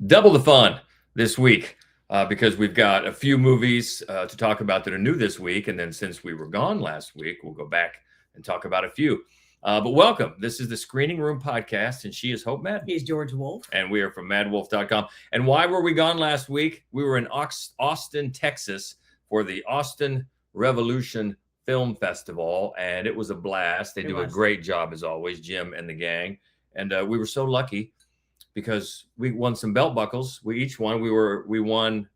Double the fun this week because we've got a few movies to talk about that are new this week. And then since we were gone last week, we'll go back and talk about a few. But welcome. This is the Screening Room Podcast, and she is Hope Madden. He's George Wolf. And we are from MaddWolf.com. And why were we gone last week? We were in Austin, Texas for the Austin Revolution Film Festival, and it was a blast. They do a great job, as always, Jim and the gang. And we were so lucky because we won some belt buckles. We won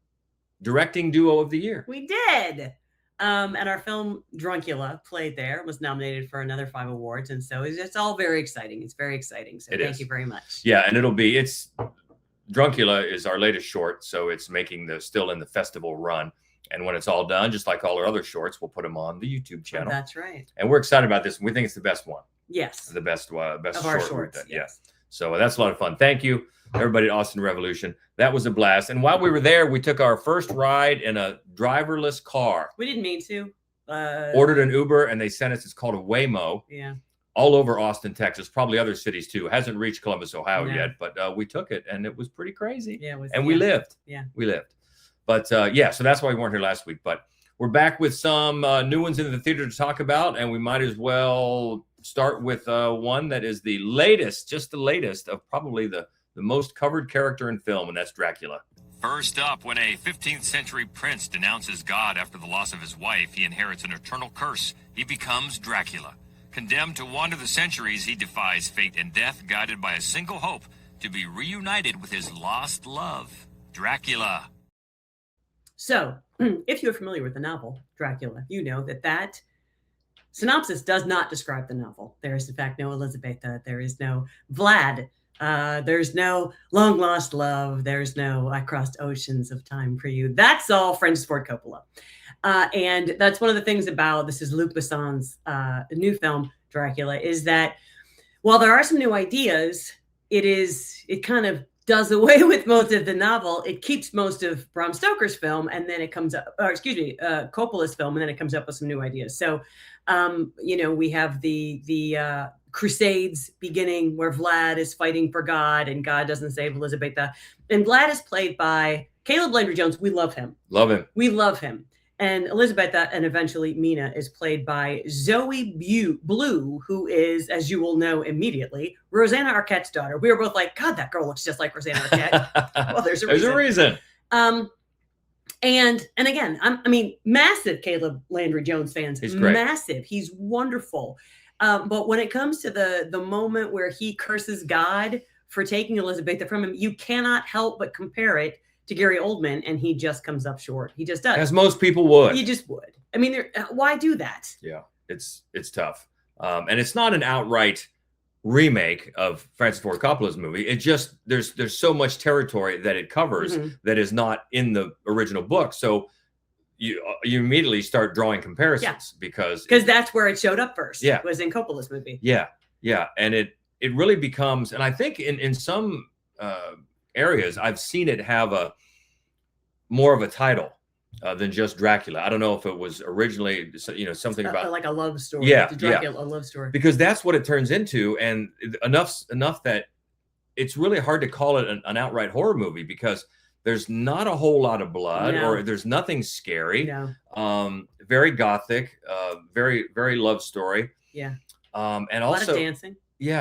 Directing Duo of the Year. We did. And our film Dracula played there, was nominated for another 5 awards. And so it's all very exciting. It's very exciting. So thank you very much. Yeah, and Dracula is our latest short, so it's still in the festival run. And when it's all done, just like all our other shorts, we'll put them on the YouTube channel. Oh, that's right. And we're excited about this. We think it's the best one. Yes. The best of short our shorts. Yes. So that's a lot of fun. Thank you, everybody at Austin Revolution. That was a blast. And while we were there, we took our first ride in a driverless car. We didn't mean to. Ordered an Uber, and they sent us. It's called a Waymo. Yeah. All over Austin, Texas, probably other cities too. Hasn't reached Columbus, Ohio yet, but we took it, and it was pretty crazy. Yeah, we lived. Yeah, we lived. But so that's why we weren't here last week. But we're back with some new ones in the theater to talk about, and we might as well start with one that is the latest of probably the most covered character in film, and that's Dracula. First up, when a 15th century prince denounces God after the loss of his wife, he inherits an eternal curse. He becomes Dracula. Condemned to wander the centuries, he defies fate and death, guided by a single hope to be reunited with his lost love, Dracula. So, if you're familiar with the novel Dracula, you know that synopsis does not describe the novel. There is, in fact, no Elizabetha. There is no Vlad. There's no long lost love. There's no I crossed oceans of time for you. That's all Francis Ford Coppola. And that's one of the things about, this is Luc Besson's new film, Dracula, is that while there are some new ideas, it kind of does away with most of the novel. It keeps most of Bram Stoker's film, and then it comes up, Coppola's film, and then it comes up with some new ideas. So, we have the Crusades beginning where Vlad is fighting for God, and God doesn't save Elizabetha. And Vlad is played by Caleb Landry Jones. We love him. We love him. And Elizabetha, and eventually Mina, is played by Zoe Blue, who is, as you will know immediately, Rosanna Arquette's daughter. We were both like, God, that girl looks just like Rosanna Arquette. Well, there's a reason. And again, massive Caleb Landry Jones fans. He's great. Massive. He's wonderful. But when it comes to the moment where he curses God for taking Elizabetha from him, you cannot help but compare it to Gary Oldman, and he just comes up short. He just does. As most people would. You just would. Why do that? Yeah, it's tough. And it's not an outright remake of Francis Ford Coppola's movie. It just, there's so much territory that it covers that is not in the original book. So you immediately start drawing comparisons because that's where it showed up first. Yeah. Was in Coppola's movie. Yeah. And it really becomes, and I think in some areas I've seen it have more of a title than just Dracula. I don't know if it was originally something about like a love story. Dracula, a love story, because that's what it turns into, and enough that it's really hard to call it an outright horror movie because there's not a whole lot of blood or there's nothing scary. Very gothic, very very love story. And a also lot of dancing.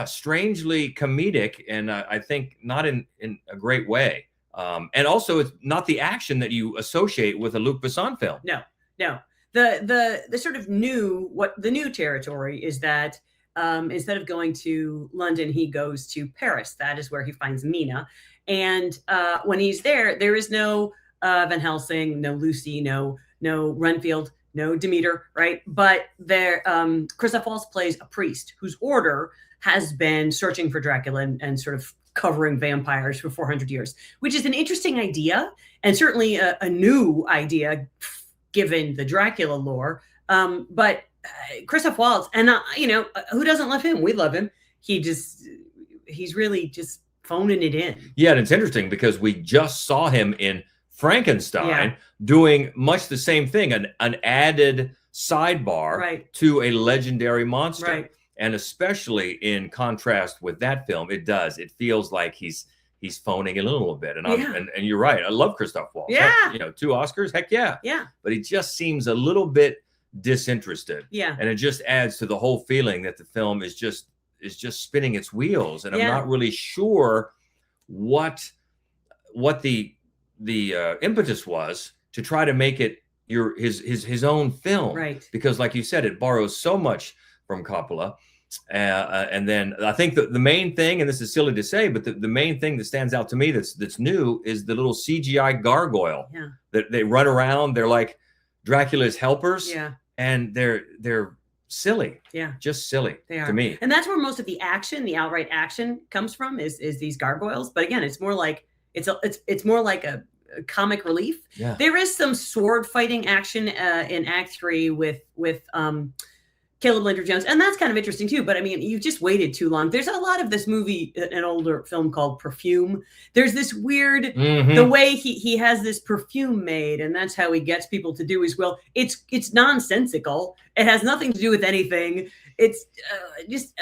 Strangely comedic, and I think not in a great way. And also, it's not the action that you associate with a Luc Besson film. No. The sort of new territory is that instead of going to London, he goes to Paris. That is where he finds Mina. And when he's there is no Van Helsing, no Lucy, no Renfield, no Demeter, right? But there, Christoph Waltz plays a priest whose order has been searching for Dracula and sort of covering vampires for 400 years, which is an interesting idea and certainly a new idea given the Dracula lore. But Christoph Waltz, and who doesn't love him? We love him. He's really just phoning it in. Yeah, and it's interesting because we just saw him in Frankenstein doing much the same thing, an added sidebar to a legendary monster. And especially in contrast with that film, it feels like he's he's phoning it a little bit. And Yeah. and you're right. I love Christoph Waltz. Yeah. Heck, you know, 2 Oscars. Heck yeah. Yeah. But he just seems a little bit disinterested. Yeah. And it just adds to the whole feeling that the film is just spinning its wheels. And I'm not really sure what the impetus was to try to make it his own film. Right. Because like you said, it borrows so much from Coppola. And then I think the main thing, and this is silly to say, but the main thing that stands out to me that's new is the little CGI gargoyle that they run around. They're like Dracula's helpers. Yeah. And they're silly. Yeah. Just silly to me. And that's where most of the action, the outright action, comes from is these gargoyles. But again, it's more like it's more like a comic relief. Yeah. There is some sword fighting action in Act 3 with Caleb Landry Jones, and that's kind of interesting too. But I mean, you've just waited too long. There's a lot of this movie, an older film called Perfume. There's this weird the way he has this perfume made, and that's how he gets people to do his will. It's nonsensical. It has nothing to do with anything. It's it's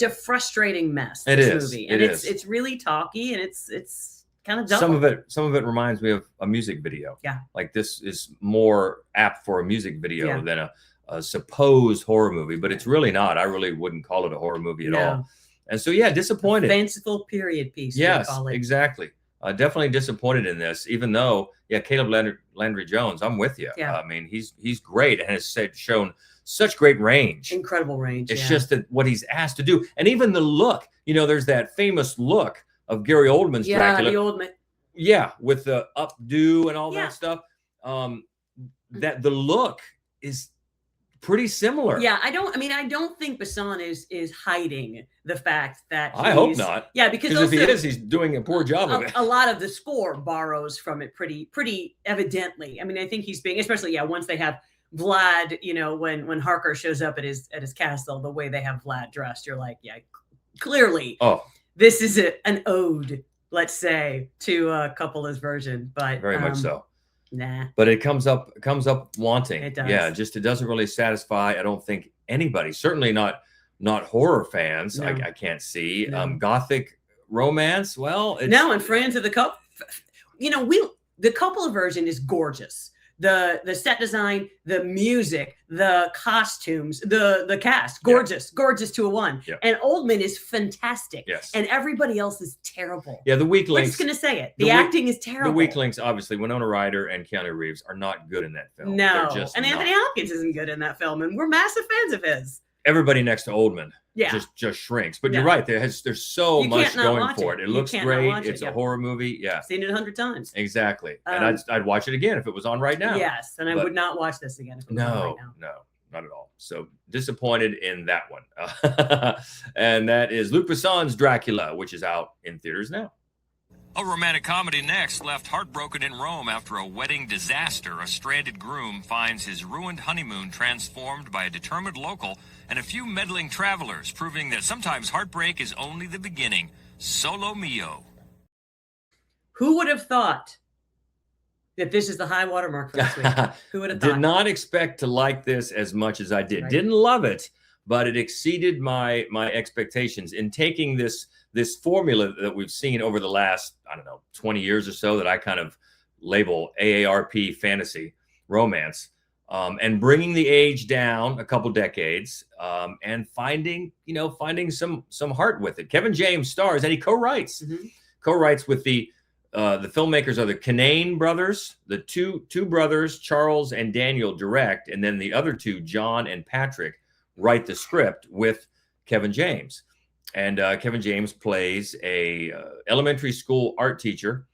a frustrating mess. This movie, and it's really talky, and it's kind of dumb. Some of it reminds me of a music video. Yeah, like this is more apt for a music video than a supposed horror movie, but it's really not. I really wouldn't call it a horror movie at all. And so, disappointed. A fanciful period piece. Yes, exactly. Definitely disappointed in this, even though, Caleb Landry Jones, I'm with you. Yeah. I mean, he's great and has shown such great range. Incredible range. It's just that what he's asked to do. And even the look, there's that famous look of Gary Oldman's Dracula. The Oldman. Yeah, with the updo and all that stuff. That the look is pretty similar. Yeah, I don't think Besson is hiding the fact that I hope not. Yeah, because if he is, he's doing a poor job of it. A lot of the score borrows from it pretty evidently. I mean, I think he's being, especially once they have Vlad, when Harker shows up at his castle, the way they have Vlad dressed, you're like, clearly. Oh, this is an ode, let's say, to Coppola's version, but very much so. Nah. But it comes up wanting. It does. Yeah, it doesn't really satisfy, I don't think, anybody. Certainly not horror fans. No. I can't see. No. Gothic romance. Well, it's and friends of the couple. The Coppola version is gorgeous. The set design, the music, the costumes, the cast, gorgeous to a one. Yeah. And Oldman is fantastic. Yes. And everybody else is terrible. Yeah, the weak links. We're just gonna say it. The acting is terrible. The weak links, obviously, Winona Ryder and Keanu Reeves are not good in that film. No, They're just and not. Anthony Hopkins isn't good in that film, and we're massive fans of his. Everybody next to Oldman just shrinks. But you're right. There's so much going for it. It looks great. It's a horror movie. Yeah. I've seen it 100 times. Exactly. And I'd watch it again if it was on right now. Yes. And I would not watch this again if it was on right now. No, not at all. So disappointed in that one. And that is Luc Besson's Dracula, which is out in theaters now. A romantic comedy next. Left heartbroken in Rome after a wedding disaster, a stranded groom finds his ruined honeymoon transformed by a determined local and a few meddling travelers, proving that sometimes heartbreak is only the beginning. Solo Mio. Who would have thought that this is the high watermark for this week? Who would have thought? Did not expect to like this as much as I did. Right. Didn't love it, but it exceeded my expectations in taking this formula that we've seen over the last, 20 years or so that I kind of label AARP fantasy romance, and bringing the age down a couple decades, and finding some heart with it. Kevin James stars and he co-writes. Mm-hmm. Co-writes with the filmmakers are the Kinane brothers, the two brothers, Charles and Daniel direct, and then the other two, John and Patrick, write the script with Kevin James. And Kevin James plays a elementary school art teacher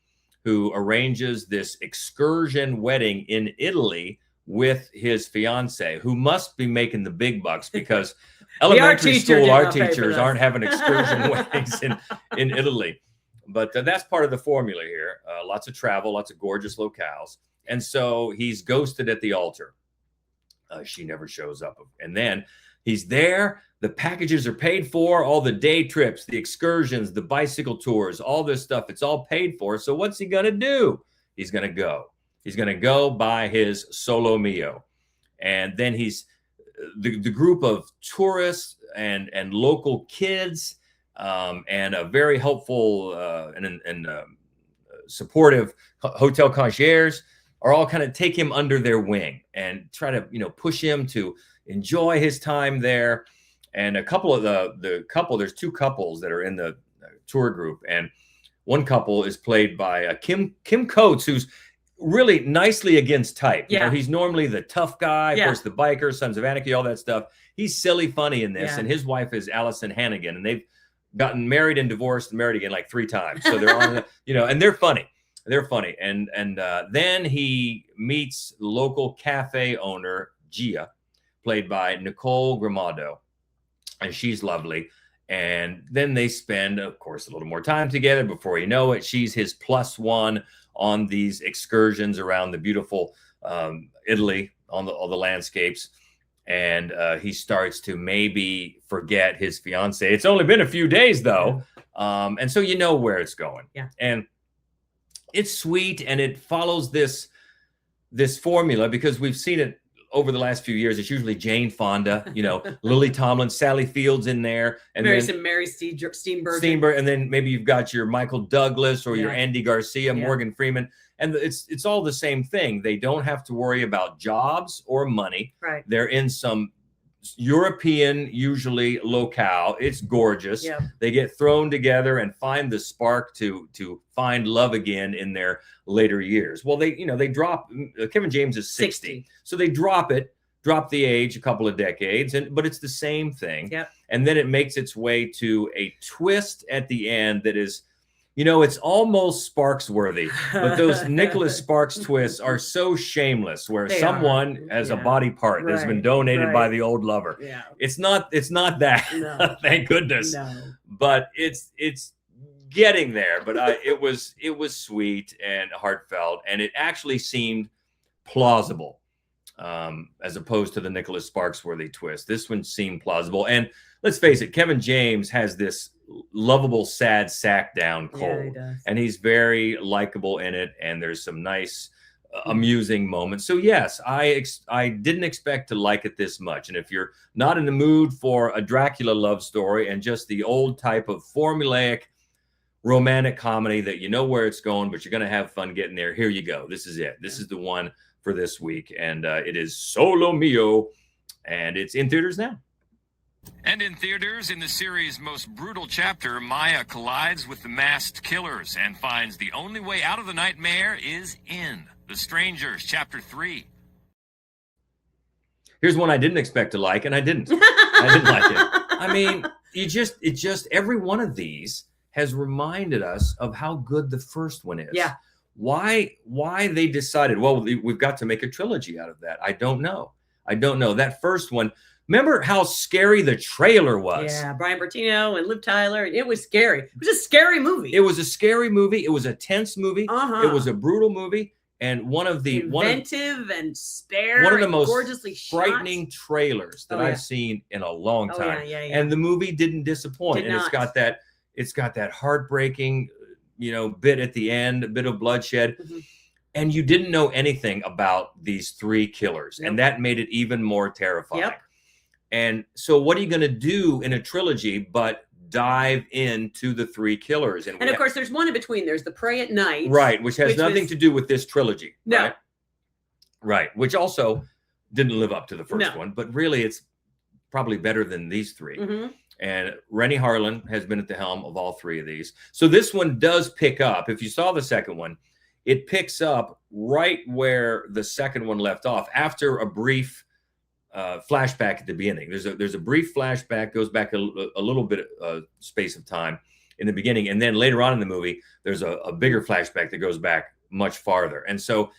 who arranges this excursion wedding in Italy with his fiance, who must be making the big bucks because elementary school art teachers aren't having excursion weddings in Italy. But that's part of the formula here. Lots of travel, lots of gorgeous locales. And so he's ghosted at the altar. She never shows up. And then he's there. The packages are paid for, all the day trips, the excursions, the bicycle tours, all this stuff. It's all paid for. So what's he going to do? He's going to go. He's going to go buy his Solo Mio. And then he's the group of tourists and local kids and a very helpful and supportive hotel concierge are all kind of take him under their wing and try to, push him to enjoy his time there. And a couple of there's two couples that are in the tour group, and one couple is played by Kim Coates, who's really nicely against type. Yeah. He's normally the tough guy, of course, the biker, Sons of Anarchy, all that stuff. He's silly funny in this, and his wife is Allison Hannigan, and they've gotten married and divorced and married again like 3 times. So they're on, and they're funny. They're funny. And then he meets local cafe owner Gia, played by Nicole Grimaudo, and she's lovely. And then they spend, of course, a little more time together. Before you know it, she's his +1 on these excursions around the beautiful Italy, on all the landscapes. And he starts to maybe forget his fiance. It's only been a few days, though. And so you know where it's going. Yeah. And it's sweet, and it follows this formula, because we've seen it over the last few years. It's usually Jane Fonda, Lily Tomlin, Sally Fields in there, and Mary Steenburgen, and then maybe you've got your Michael Douglas or your Andy Garcia, Morgan Freeman, and it's all the same thing. They don't have to worry about jobs or money. Right. They're in some European, usually locale. It's gorgeous. Yep. They get thrown together and find the spark to find love again in their later years. Well, they drop. Kevin James is 60, so they drop the age a couple of decades, but it's the same thing. Yep. And then it makes its way to a twist at the end that is, it's almost Sparks worthy, but those Nicholas Sparks twists are so shameless, where someone has a body part that's been donated by the old lover. Yeah. It's not that. No. Thank goodness. No. But it's getting there. But it was sweet and heartfelt, and it actually seemed plausible, as opposed to the Nicholas Sparks worthy twist. This one seemed plausible. And let's face it, Kevin James has this lovable, sad sack down cold, he does. and he's very likable in it. And there's some nice, amusing moments. So yes, I didn't expect to like it this much. And if you're not in the mood for a Dracula love story and just the old type of formulaic romantic comedy that you know where it's going, but you're going to have fun getting there, here you go. This is it. This is the one for this week, and it is Solo Mio, and it's in theaters now. And in theaters, in the series' most brutal chapter, Maya collides with the masked killers and finds the only way out of the nightmare is in. The Strangers, Chapter 3. Here's one I didn't expect to like, and I didn't. I didn't like it. I mean, it just every one of these has reminded us of how good the first one is. Yeah. Why they decided, well, we've got to make a trilogy out of that. I don't know. That first one, remember how scary the trailer was? Yeah, Brian Bertino and Liv Tyler. It was scary. It was a scary movie. It was a scary movie. It was a tense movie. Uh-huh. It was a brutal movie. And one of the and spare, one of the most gorgeously frightening trailers that I've seen in a long time. Yeah. And the movie didn't disappoint. It's got that heartbreaking, bit at the end, a bit of bloodshed. Mm-hmm. And you didn't know anything about these 3 killers. Yep. And that made it even more terrifying. Yep. And so what are you going to do in a trilogy but dive into the 3 killers? And of course, there's one in between. There's The Prey at Night. Right, which has nothing to do with this trilogy. No. Right, which also didn't live up to the first one. But really, it's probably better than these 3. Mm-hmm. And Rennie Harlan has been at the helm of all 3 of these. So this one does pick up. If you saw the second one, it picks up right where the second one left off, after a brief flashback at the beginning. There's a brief flashback, goes back a little bit space of time in the beginning, and then later on in the movie there's a bigger flashback that goes back much farther. And so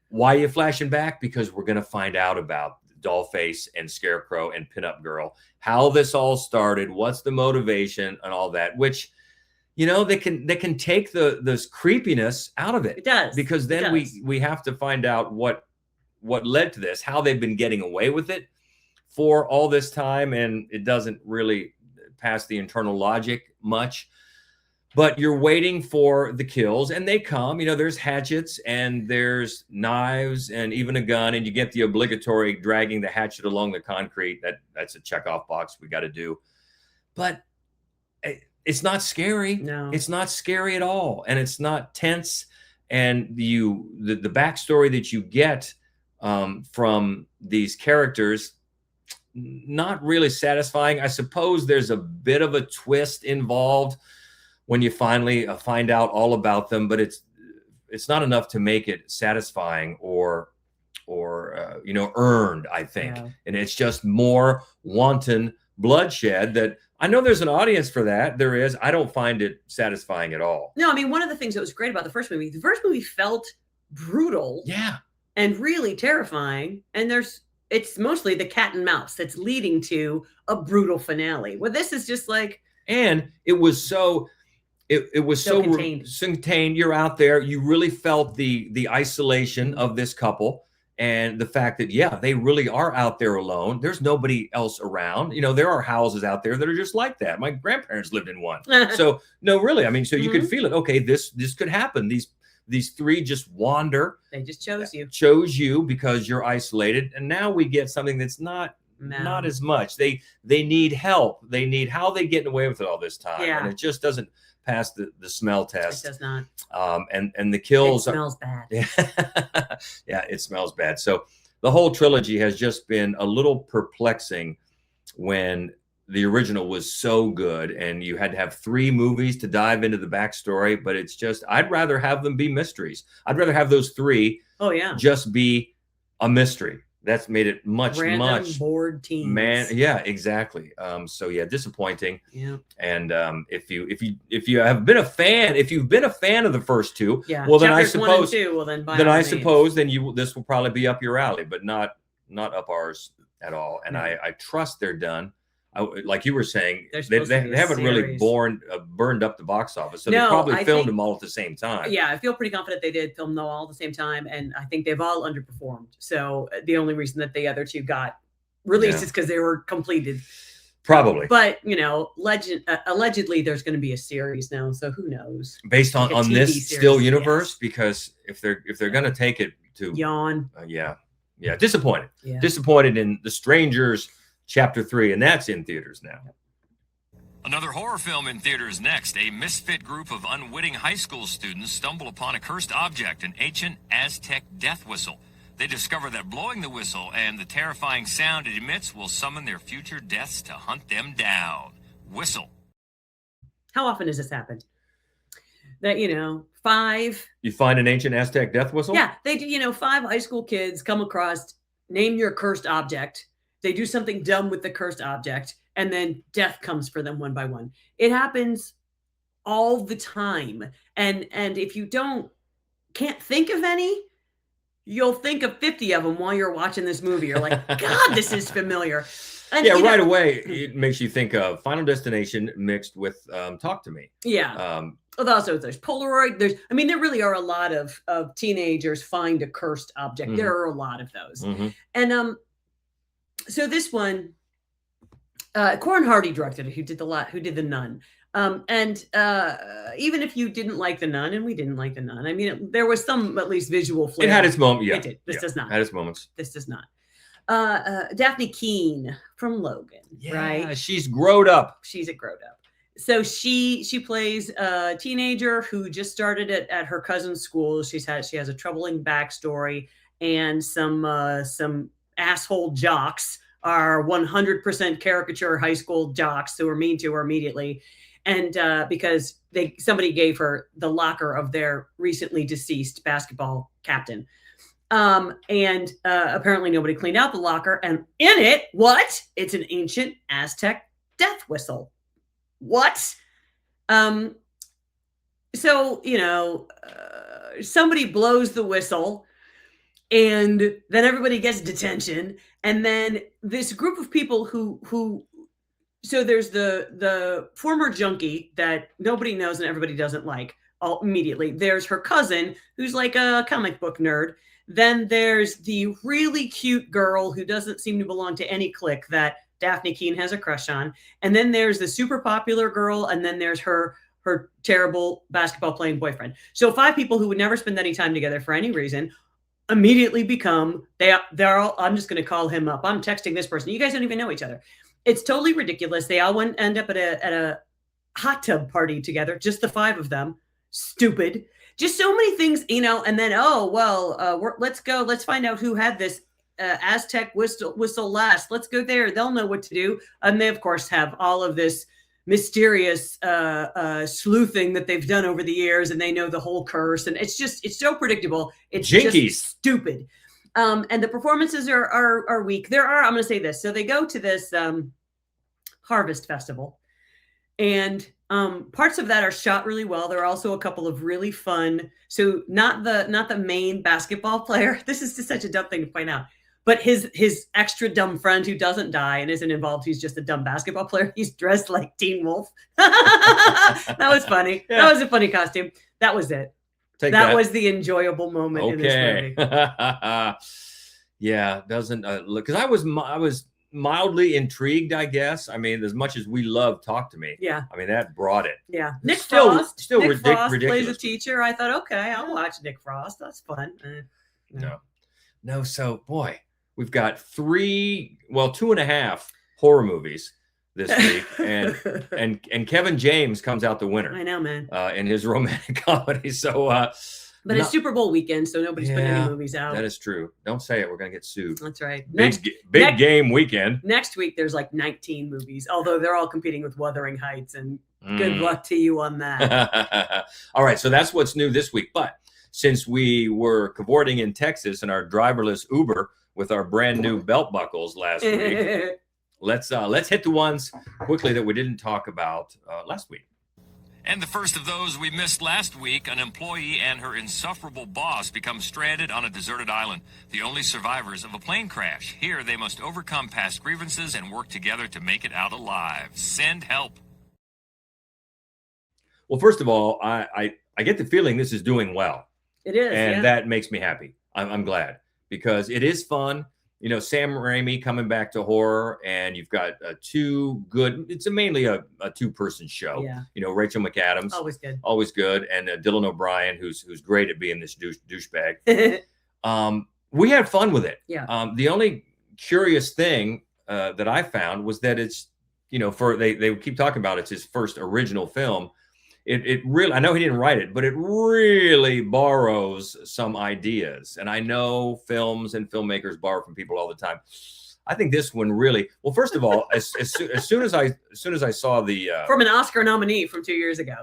why are you flashing back? Because we're going to find out about Dollface and Scarecrow and Pinup Girl, how this all started, what's the motivation and all that, which they can take this creepiness out of it. It does, because then we have to find out what led to this, how they've been getting away with it for all this time. And it doesn't really pass the internal logic much, but you're waiting for the kills, and they come. There's hatchets and there's knives and even a gun, and you get the obligatory dragging the hatchet along the concrete. That's a checkoff box we got to do. But it's not scary. No. It's not scary at all, and it's not tense. And the backstory that you get from these characters, not really satisfying. I suppose there's a bit of a twist involved when you finally find out all about them, but it's not enough to make it satisfying or earned, I think. Yeah. And it's just more wanton bloodshed that I know there's an audience for that. There is. I don't find it satisfying at all. No, I mean, one of the things that was great about the first movie felt brutal. Yeah. And really terrifying. And it's mostly the cat and mouse that's leading to a brutal finale. Well, this is just like, and it was so contained. You're out there. You really felt the isolation of this couple. And the fact that, yeah, they really are out there alone. There's nobody else around. There are houses out there that are just like that. My grandparents lived in one. So, no, really. I mean, so you could feel it. Okay, this could happen. These three just wander. They just chose you. Chose you because you're isolated. And now we get something that's not as much. They need help. They need how they getting away with it all this time. Yeah. And it just doesn't pass the smell test. It does not. And the kills. It smells bad. Yeah, it smells bad. So the whole trilogy has just been a little perplexing when the original was so good and you had to have 3 movies to dive into the backstory. But it's just, I'd rather have them be mysteries. I'd rather have those 3 just be a mystery. That's made it much bored teams. Man, yeah, exactly. So yeah, disappointing. Yeah. And if you have been a fan, if you've been a fan of the first 2, well, then I Chapters 1 and 2, well, then I suppose this will probably be up your alley, but not up ours at all. And I trust they're done. Like you were saying, they haven't really burned up the box office, so they probably filmed them all at the same time. Yeah, I feel pretty confident they did film them all at the same time, and I think they've all underperformed. So the only reason that the other 2 got released is because they were completed. Probably. But allegedly, there's going to be a series now, so who knows? Based on this still universe, because if they're going to take it to yawn, disappointed. Yeah. Disappointed in The Strangers Chapter 3, and that's in theaters now. Another horror film in theaters next. A misfit group of unwitting high school students stumble upon a cursed object, an ancient Aztec death whistle. They discover that blowing the whistle and the terrifying sound it emits will summon their future deaths to hunt them down. Whistle. How often does this happen? That, 5... You find an ancient Aztec death whistle? Yeah, they do, 5 high school kids come across, name your cursed object. They do something dumb with the cursed object, and then death comes for them one by one. It happens all the time. And if you can't think of any, you'll think of 50 of them while you're watching this movie. You're like, God, this is familiar. And, right away, it makes you think of Final Destination mixed with Talk to Me. Yeah. Also, there's Polaroid. There really are a lot of teenagers find a cursed object. Mm-hmm. There are a lot of those. Mm-hmm. And so this one, Corin Hardy directed it, who did The Nun. And even if you didn't like The Nun, and we didn't like The Nun, there was some at least visual flair. It had its moment, yeah. It did. This does not. Had its moments. This does not. Daphne Keane from Logan, right? She's growed up. She's a growed up. So she plays a teenager who just started at her cousin's school. She has a troubling backstory, and some asshole jocks are 100% caricature high school jocks who are mean to her immediately. And because somebody gave her the locker of their recently deceased basketball captain. And apparently nobody cleaned out the locker. And in it, what? It's an ancient Aztec death whistle. What? So, somebody blows the whistle, and then everybody gets detention. And then this group of people so there's the former junkie that nobody knows and everybody doesn't like immediately. There's her cousin, who's like a comic book nerd. Then there's the really cute girl who doesn't seem to belong to any clique that Daphne Keane has a crush on. And then there's the super popular girl. And then there's her terrible basketball playing boyfriend. So 5 people who would never spend any time together for any reason immediately become, they're all, I'm just going to call him up. I'm texting this person. You guys don't even know each other. It's totally ridiculous. They all end up at hot tub party together, just the 5 of them. Stupid. Just so many things, you know, and then, let's go. Let's find out who had this Aztec whistle last. Let's go there. They'll know what to do. And they, of course, have all of this mysterious sleuthing that they've done over the years, and they know the whole curse. And it's so predictable. It's Jinkies. Just stupid. And the performances are weak. I'm going to say this. So they go to this harvest festival, and parts of that are shot really well. There are also a couple of really fun. So not the main basketball player. This is just such a dumb thing to point out. But his extra dumb friend who doesn't die and isn't involved, he's just a dumb basketball player. He's dressed like Teen Wolf. That was funny. Yeah. That was a funny costume. That was it. That was the enjoyable moment in this movie. Yeah, doesn't look, because I was mildly intrigued, I guess. I mean, as much as we love Talk to Me. Yeah. I mean, that brought it. Yeah. Nick Frost ridiculous. Plays a teacher. I thought, okay, I'll watch Nick Frost. That's fun. No. So, boy, we've got 2.5 horror movies this week, and Kevin James comes out the winner. I know, man. In his romantic comedy. So, but it's Super Bowl weekend, so nobody's putting any movies out. That is true. Don't say it. We're gonna get sued. That's right. Big game weekend. Next week, there's like 19 movies, although they're all competing with Wuthering Heights, and good luck to you on that. All right, so that's what's new this week. But since we were cavorting in Texas in our driverless Uber with our brand new belt buckles last week, let's hit the ones quickly that we didn't talk about last week. And the first of those we missed last week, an employee and her insufferable boss become stranded on a deserted island, the only survivors of a plane crash. Here, they must overcome past grievances and work together to make it out alive. Send help. Well, first of all, I get the feeling this is doing well. It is, and that makes me happy. I'm glad, because it is fun. You know, Sam Raimi coming back to horror, and you've got two good. It's mainly a 2-person show. Yeah. You know, Rachel McAdams, always good, and Dylan O'Brien, who's great at being this douchebag. We had fun with it. Yeah. The only curious thing that I found was that it's, you know, they keep talking about it's his first original film. It really, I know he didn't write it, but it really borrows some ideas. And I know films and filmmakers borrow from people all the time. I think this one really, well, first of all, as soon as I saw the from an Oscar nominee from 2 years ago,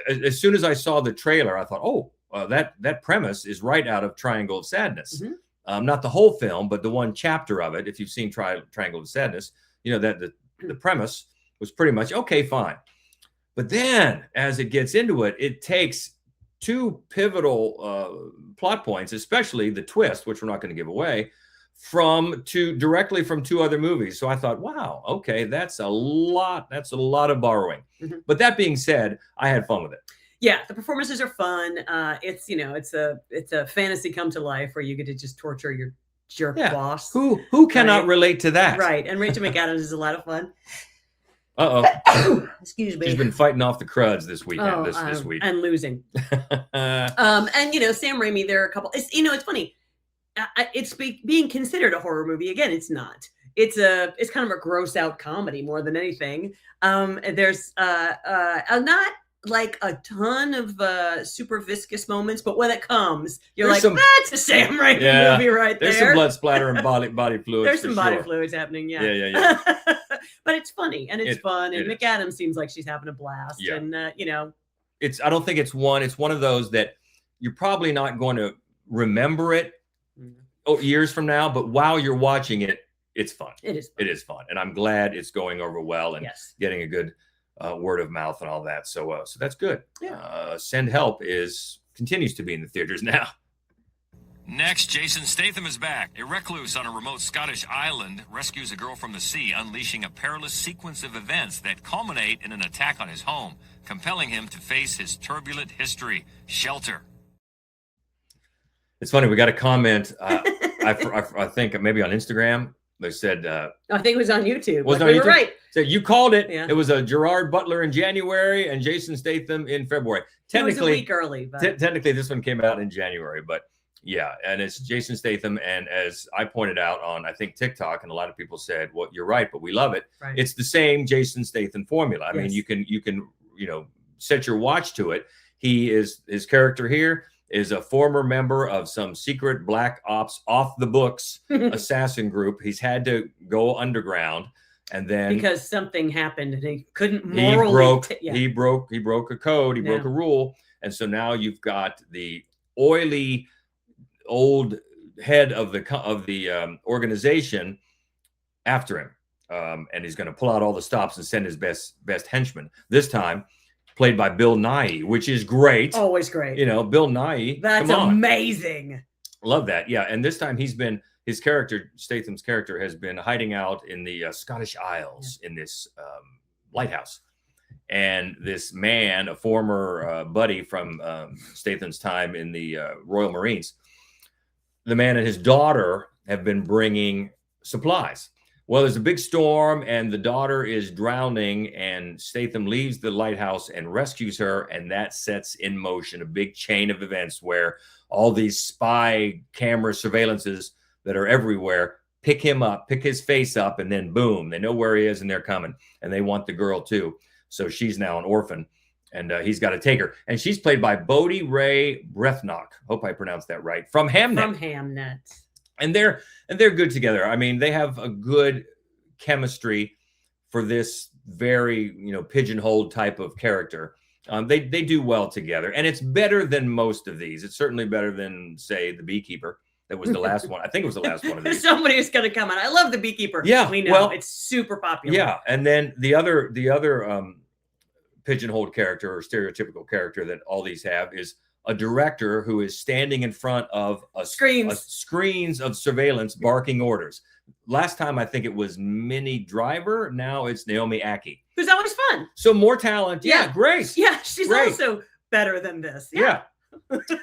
as soon as I saw the trailer, I thought, that premise is right out of Triangle of Sadness. Mm-hmm. Not the whole film, but the one chapter of it. If you've seen Triangle of Sadness, you know that the premise was pretty much okay, fine. But then, as it gets into it, it takes 2 pivotal plot points, especially the twist, which we're not going to give away, directly from 2 other movies. So I thought, wow, okay, that's a lot of borrowing. Mm-hmm. But that being said, I had fun with it. Yeah, the performances are fun. It's a fantasy come to life where you get to just torture your jerk boss. Who cannot relate to that? Right, and Rachel McAdams is a lot of fun. Excuse me. She's been fighting off the cruds this weekend. This week and losing. And you know, Sam Raimi. There are a couple. It's funny. It's being considered a horror movie again. It's not. It's kind of a gross out comedy more than anything. There's not like a ton of super viscous moments, but when it comes, you're like, that's a Sam Raimi movie right there. There's some blood splatter and body fluids. There's some body fluids happening. Yeah. But it's funny and it's fun, and McAdams seems like she's having a blast. Yeah. And I don't think it's one of those that you're probably not going to remember it years from now, but while you're watching it, it's fun. It is fun, and I'm glad it's going over well and getting a good word of mouth and all that. So that's good. Yeah. Send Help continues to be in the theaters now. Next, Jason Statham is back. A recluse on a remote Scottish island rescues a girl from the sea, unleashing a perilous sequence of events that culminate in an attack on his home, compelling him to face his turbulent history. Shelter. It's funny. We got a comment, I think maybe on Instagram. They said, I think it was on YouTube. Was we were right. So you called it. Yeah. It was a Gerard Butler in January and Jason Statham in February. Technically, it was a week early. But... Technically, this one came out in January, but Yeah, and it's Jason Statham, and as I pointed out on, I think, TikTok, and a lot of people said, well, you're right, but we love it. Right. It's the same Jason Statham formula. I mean, you can set your watch to it. His character here is a former member of some secret black ops off the books assassin group. He's had to go underground, and then because something happened and he couldn't morally he broke a code, he broke a rule, and so now you've got the oily old head of the organization after him, and he's going to pull out all the stops and send his best henchman. This time, played by Bill Nighy, which is great. Always great. Bill Nighy. That's amazing. Love that. Yeah, and this time his character, Statham's character, has been hiding out in the Scottish Isles in this lighthouse. And this man, a former buddy from Statham's time in the Royal Marines, the man and his daughter have been bringing supplies. Well, there's a big storm and the daughter is drowning, and Statham leaves the lighthouse and rescues her. And that sets in motion a big chain of events where all these spy camera surveillances that are everywhere pick him up, pick his face up, and then boom, they know where he is and they're coming. And they want the girl too. So she's now an orphan. And he's got to take her. And she's played by Bodhi Ray Brethnock. Hope I pronounced that right. From Hamnet. From Hamnet. And they're good together. I mean, they have a good chemistry for this very, pigeonholed type of character. They do well together. And it's better than most of these. It's certainly better than, say, The Beekeeper. That was the last one. I think it was the last one of these. Somebody is going to come on. I love The Beekeeper. Yeah. We know. Well, it's super popular. Yeah. And then the other pigeonholed character or stereotypical character that all these have is a director who is standing in front of screens of surveillance barking orders. Last time I think it was Minnie Driver. Now it's Naomi Ackie. Who's always fun. So more talent. Yeah, great. Yeah, she's also better than this. Yeah.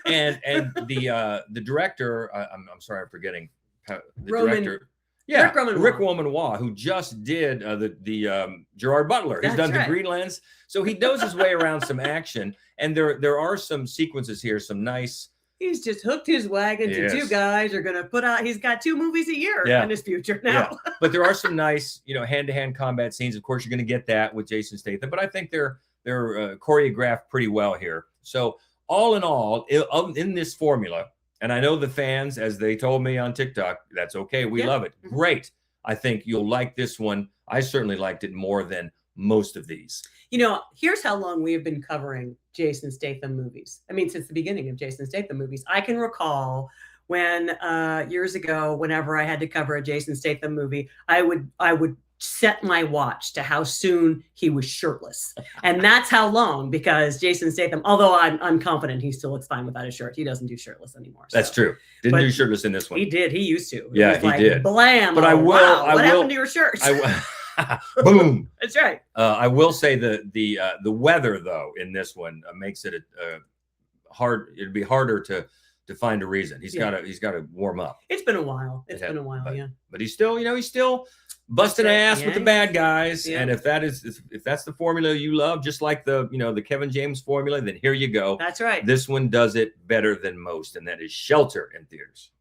and the director, I'm sorry, I'm forgetting the director. Yeah, Rick Romanwa, who just did the Gerard Butler. He's done the Greenlands, so he knows his way around some action. And there are some sequences here, some nice. He's just hooked his wagon to two guys are going to put out. He's got 2 movies a year in his future now. Yeah. But there are some nice, hand-to-hand combat scenes. Of course, you're going to get that with Jason Statham. But I think they're choreographed pretty well here. So all in all, in this formula. And I know the fans, as they told me on TikTok, that's okay. We love it. Great. I think you'll like this one. I certainly liked it more than most of these. Here's how long we have been covering Jason Statham movies. I mean, since the beginning of Jason Statham movies. I can recall when years ago, whenever I had to cover a Jason Statham movie, I would set my watch to how soon he was shirtless. And that's how long, because Jason Statham, although I'm confident he still looks fine without a shirt, he doesn't do shirtless anymore. That's true. Didn't do shirtless in this one. He did. He used to. Yeah, he did. Blam. But what happened to your shirt? Boom. That's right. I will say the weather, though, in this one makes it hard. It'd be harder to find a reason. He's got to warm up. It's been a while. But he's still busting ass with the bad guys. And if that's the formula you love, just like the Kevin James formula, then here you go. That's right. This one does it better than most, and that is Shelter in theaters.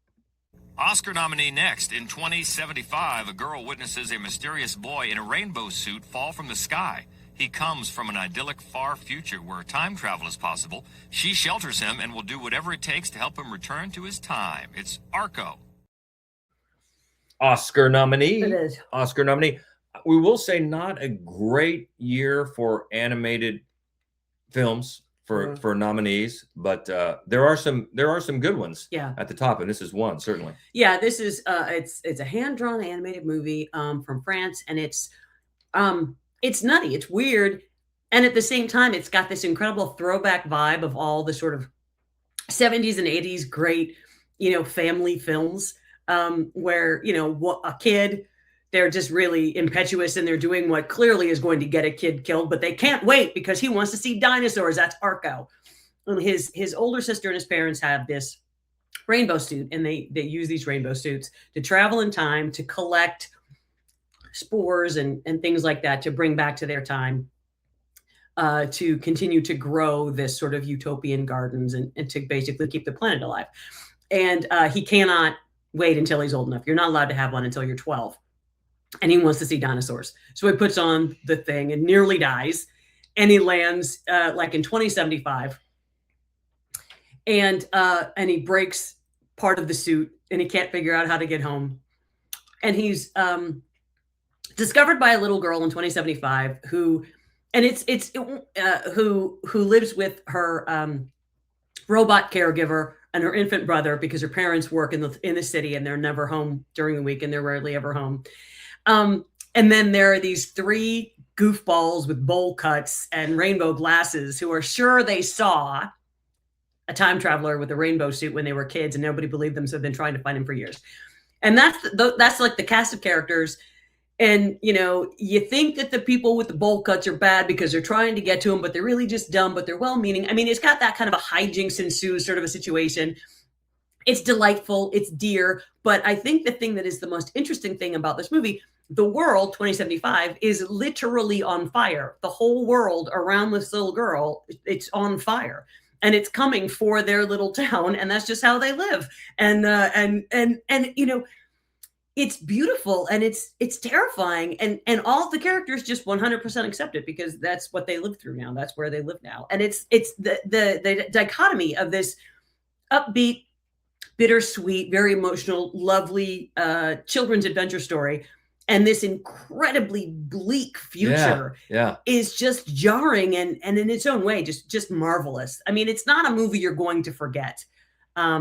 Oscar nominee next. In 2075, a girl witnesses a mysterious boy in a rainbow suit fall from the sky. He comes from an idyllic far future where time travel is possible. She shelters him and will do whatever it takes to help him return to his time. It's Arco. Oscar nominee. It is. Oscar nominee. We will say not a great year for animated films for nominees, but there are some good ones at the top, and this is one certainly. Yeah, this is it's a hand-drawn animated movie from France, and it's nutty, it's weird, and at the same time it's got this incredible throwback vibe of all the sort of 70s and 80s great family films where a kid, they're just really impetuous and they're doing what clearly is going to get a kid killed, but they can't wait because he wants to see dinosaurs. That's Arco. And his older sister and his parents have this rainbow suit, and they use these rainbow suits to travel in time to collect spores and things like that to bring back to their time to continue to grow this sort of utopian gardens and to basically keep the planet alive. and he cannot wait until he's old enough. You're not allowed to have one until you're 12. And he wants to see dinosaurs. So he puts on the thing and nearly dies. And he lands like in 2075. And he breaks part of the suit and he can't figure out how to get home. And he's discovered by a little girl in 2075 who lives with her robot caregiver and her infant brother, because her parents work in the city and they're never home during the week and they're rarely ever home. And then there are these 3 goofballs with bowl cuts and rainbow glasses who are sure they saw a time traveler with a rainbow suit when they were kids, and nobody believed them, so they've been trying to find him for years. And that's like the cast of characters. And, you know, you think that the people with the bowl cuts are bad because they're trying to get to them, but they're really just dumb, but they're well-meaning. I mean, it's got that kind of a hijinks ensues sort of a situation. It's delightful. It's dear. But I think the thing that is the most interesting thing about this movie, the world 2075 is literally on fire. The whole world around this little girl, it's on fire. And it's coming for their little town, and that's just how they live. And you know, it's beautiful and it's terrifying, and all of the characters just 100% accept it because that's what they live through now. That's where they live now. And it's the dichotomy of this upbeat, bittersweet, very emotional, lovely children's adventure story, and this incredibly bleak future is just jarring and in its own way just marvelous. I mean, it's not a movie you're going to forget. I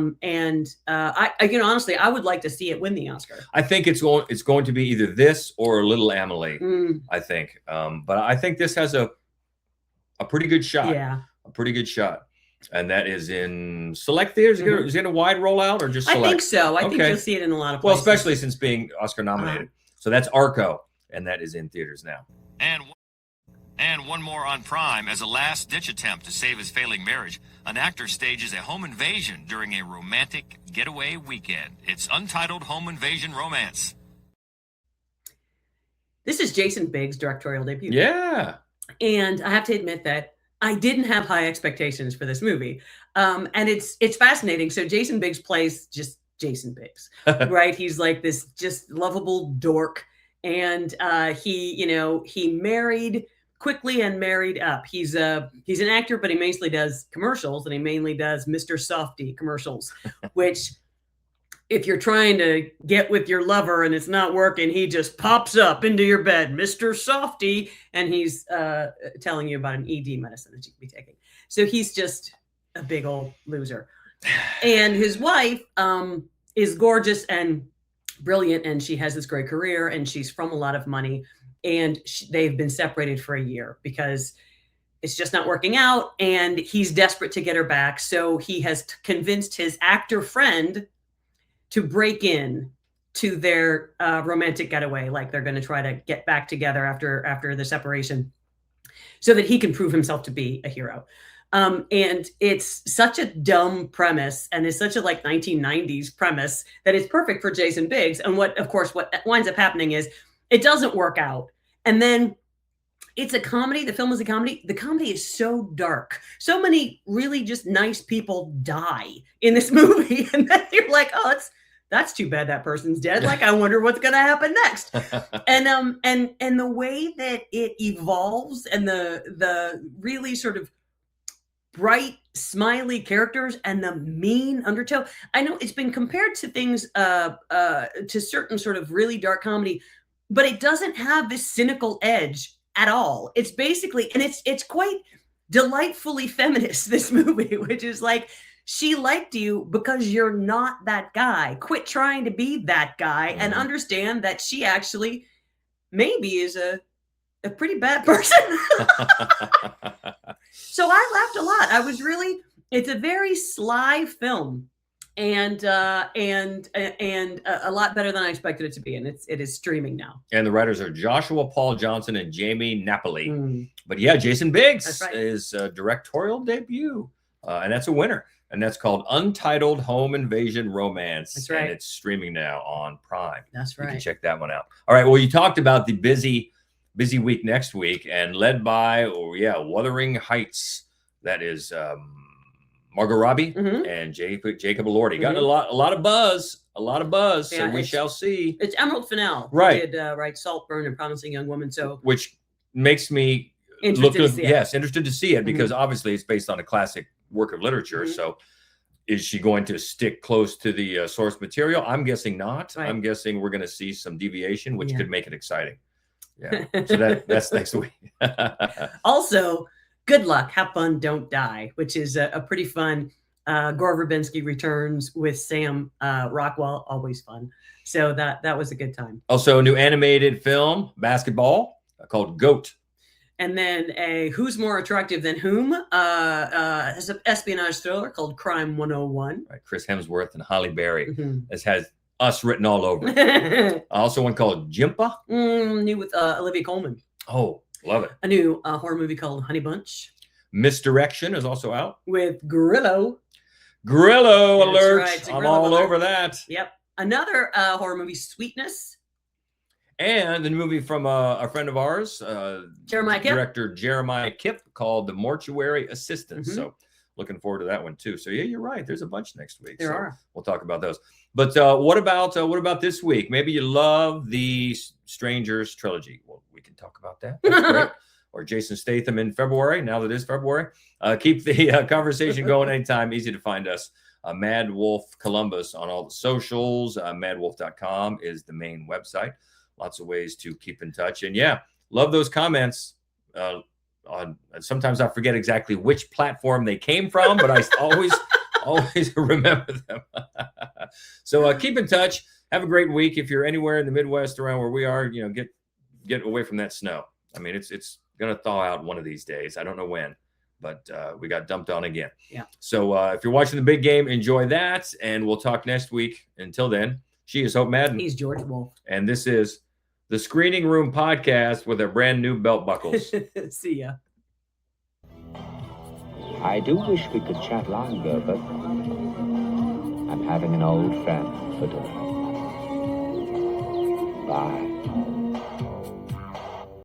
you know, honestly, I would like to see it win the Oscar. I think it's going to be either this or Little Emily. I think, but I think this has a pretty good shot. Yeah, a pretty good shot. And that is in select theaters. Is it a wide rollout or just select? I think so. I think you'll see it in a lot of places. Well, especially since being Oscar nominated. So that's Arco, and that is in theaters now. And one more on Prime. As a last-ditch attempt to save his failing marriage, an actor stages a home invasion during a romantic getaway weekend. It's Untitled Home Invasion Romance. This is Jason Biggs' directorial debut. Yeah. And I have to admit that I didn't have high expectations for this movie. And it's fascinating. So Jason Biggs plays just Jason Biggs, right? He's like this just lovable dork. And he married quickly and married up. He's an actor, but he mostly does commercials, and he mainly does Mr. Softy commercials, which if you're trying to get with your lover and it's not working, he just pops up into your bed, Mr. Softy, and he's telling you about an ED medicine that you can be taking. So he's just a big old loser. And his wife is gorgeous and brilliant, and she has this great career, and she's from a lot of money. And they've been separated for a year because it's just not working out. And he's desperate to get her back. So he has convinced his actor friend to break in to their romantic getaway. Like they're going to try to get back together after the separation so that he can prove himself to be a hero. And it's such a dumb premise, and it's such a like 1990s premise that it's perfect for Jason Biggs. And what winds up happening is it doesn't work out. And then it's a comedy. The film is a comedy. The comedy is so dark. So many really just nice people die in this movie. And then you're like, oh, that's too bad that person's dead. Like, I wonder what's going to happen next. And the way that it evolves, and the really sort of bright, smiley characters and the mean undertow. I know it's been compared to things, to certain sort of really dark comedy, but it doesn't have this cynical edge at all. It's basically, and it's quite delightfully feminist, this movie, which is like, she liked you because you're not that guy. Quit trying to be that guy and understand that she actually maybe is a pretty bad person. So I laughed a lot. It's a very sly film, and a lot better than I expected it to be. And it is streaming now. And the writers are Joshua Paul Johnson and Jamie Napoli. But yeah, Jason Biggs is a directorial debut, and that's a winner. And that's called Untitled Home Invasion Romance. That's right. And it's streaming now on Prime. That's right. You can check that one out. All right. Well, you talked about the busy week next week, and led by, Wuthering Heights. That is Margot Robbie Mhm. and Jacob Elordi. Got Mhm. a lot of buzz. Yeah, So we shall see. It's Emerald Fennell. who Right. Did write Saltburn and Promising Young Woman. So Which makes me interested to see it. Yes, interested to see it because Mhm. obviously it's based on a classic work of literature. Mhm. So is she going to stick close to the source material? I'm guessing not. Right. I'm guessing we're going to see some deviation, which Yeah. could make it exciting. Yeah. So that's next week. Also, Good Luck, Have Fun, Don't Die, which is a pretty fun. Gore Verbinski returns with Sam Rockwell, always fun. So that was a good time. Also, a new animated film, basketball, called GOAT. And then a Who's More Attractive Than Whom? It's an espionage thriller called Crime 101. Right, Chris Hemsworth and Halle Berry. Mhm. This has us written all over it. Also, one called Jimpa. New with Olivia Colman. Oh, love it. A new horror movie called Honey Bunch Misdirection is also out. with Grillo. Grillo That's alert. right, it's a I'm Grillo all alert. over that. Yep. Another horror movie, Sweetness. And the movie from a friend of ours, Jeremiah Kipp. director Jeremiah Kipp, called The Mortuary Assistant. Mhm. So looking forward to that one too. So yeah, you're right. There's a bunch next week. There so are. We'll talk about those. But what about this week? Maybe you love the Strangers trilogy. Well, we can talk about that. That's great. Or Jason Statham in February. Now that it is February, keep the conversation going anytime. Easy to find us. MaddWolf Columbus on all the socials. MaddWolf.com is the main website. Lots of ways to keep in touch. And yeah, love those comments. Sometimes I forget exactly which platform they came from, but I always remember them. So keep in touch. Have a great week. If you're anywhere in the Midwest around where we are, get away from that snow. I mean, it's going to thaw out one of these days. I don't know when, but we got dumped on again. Yeah. So if you're watching the big game, enjoy that. And we'll talk next week. Until then, she is Hope Madden. He's George Wolf. And this is the Screening Room Podcast with our brand new belt buckles. See ya. I do wish we could chat longer, but I'm having an old friend for dinner. Bye.